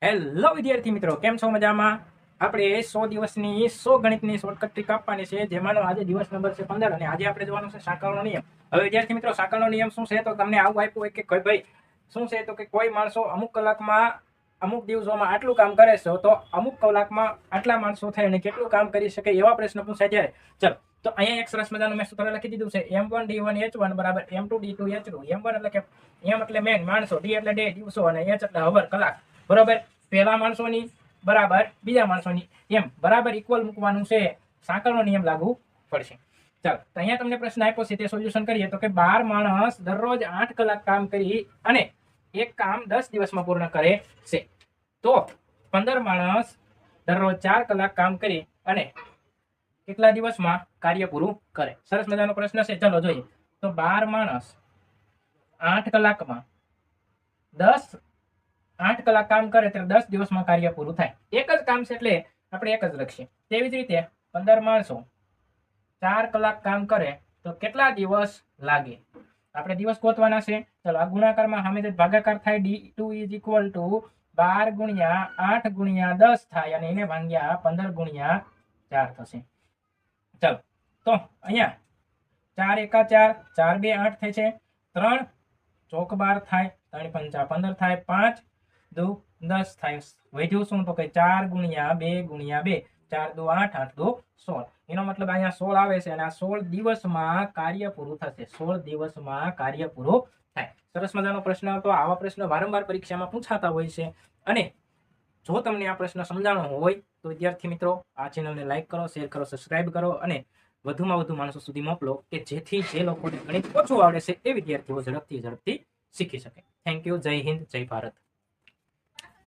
Hello વિદ્યાર્થી મિત્રો, કેમ છો? મજામાં? આપણે 100 દિવસની 100 ગણિતની શોર્ટકટ ટ્રીક આપવાની છે, જેમાંનો આજે દિવસ નંબર છે 15 અને આજે આપણે જોવાનું છે સાંકળનો નિયમ. હવે વિદ્યાર્થી મિત્રો, સાંકળનો નિયમ શું છે? તો તમને આવું આપ્યું હોય કે કોઈ ભાઈ શું છે, તો કે કોઈ માણસો અમુક કલાકમાં અમુક દિવસોમાં આટલું કામ કરે છે, તો અમુક કલાકમાં આટલા માણસો થાય અને કેટલું કામ કરી શકે એવા પ્રશ્ન પૂછાય ત્યારે ચલો તો અહીંયા એક સરસ મજાનું મેં સૂત્ર લખી દીધું છે. m1 d1 h1 બરાબર m2 d2 h2. m1 એટલે કે m એટલે મેન માણસો, d એટલે ડે દિવસો અને h એટલે અવર કલાક. બરોબર, પહેલા માણસોની બરાબર બીજા માણસોની એમ બરાબર ઇક્વલ મૂકવાનું છે. સાંકળનો નિયમ લાગુ પડશે. ચાલો તો અહીંયા તમને પ્રશ્ન આપ્યો છે, તે સોલ્યુશન કરીએ. તો કે 12 માણસ દરરોજ 8 કલાક કામ કરી અને એક કામ 10 દિવસમાં પૂર્ણ કરે છે, તો 15 માણસ દરરોજ 4 કલાક કામ કરી અને કેટલા દિવસમાં કાર્ય પૂરું કરે? સરસ મજાનો પ્રશ્ન છે. ચલો જોઈએ. તો 12 માણસ 8 કલાકમાં 8 કલાક કામ કરે ત્યારે 10 દિવસમાં કાર્ય પૂરું થાય. એક જ કામ છે એટલે આપણે એક જ લખીએ. તેવી જ રીતે 15 માણસો 4 કલાક કામ કરે તો કેટલા દિવસ લાગે? આપણે દિવસ ગોતવાના છે. ચલો આ ગુણાકારમાં સામે જે ભાગાકાર થાય d2 ઇઝ ઇક્વલ ટુ 12 ગુણ્યા 8 ગુણ્યા 10 થાય અને એને ભાગ્યા 15 ગુણ્યા 4 થશે. ચલો તો અહીંયા 4 એકા 4, 4 2 8 થાય છે, 3 ચોક 12 થાય, 3 પંચા 15 થાય, 5 દુ 10 થાય. વધ્યું શું? તો કે 4 ગુણ્યા 2 ગુણ્યા 2, 4 દુ 8, 8 દુ 16. એનો મતલબ અહીંયા 16 આવે છે અને આ 16 દિવસમાં કાર્ય પૂરું થશે. 16 દિવસમાં કાર્ય પૂરું થાય. સરસ મજાનો પ્રશ્ન હતો. આવા પ્રશ્ન વારંવાર પરીક્ષામાં પૂછાતા હોય છે અને જો તમને આ પ્રશ્ન સમજાણો હોય તો વિદ્યાર્થી મિત્રો આ ચેનલને લાઈક કરો, શેર કરો, સબસ્ક્રાઇબ કરો અને વધુમાં વધુ માણસો સુધી મોકલો કે જેથી જે લોકોને ગણિત ઓછું આવડે છે એ વિદ્યાર્થીઓ ઝડપથી શીખી શકે. Thank you. જય હિન્દ, જય ભારત.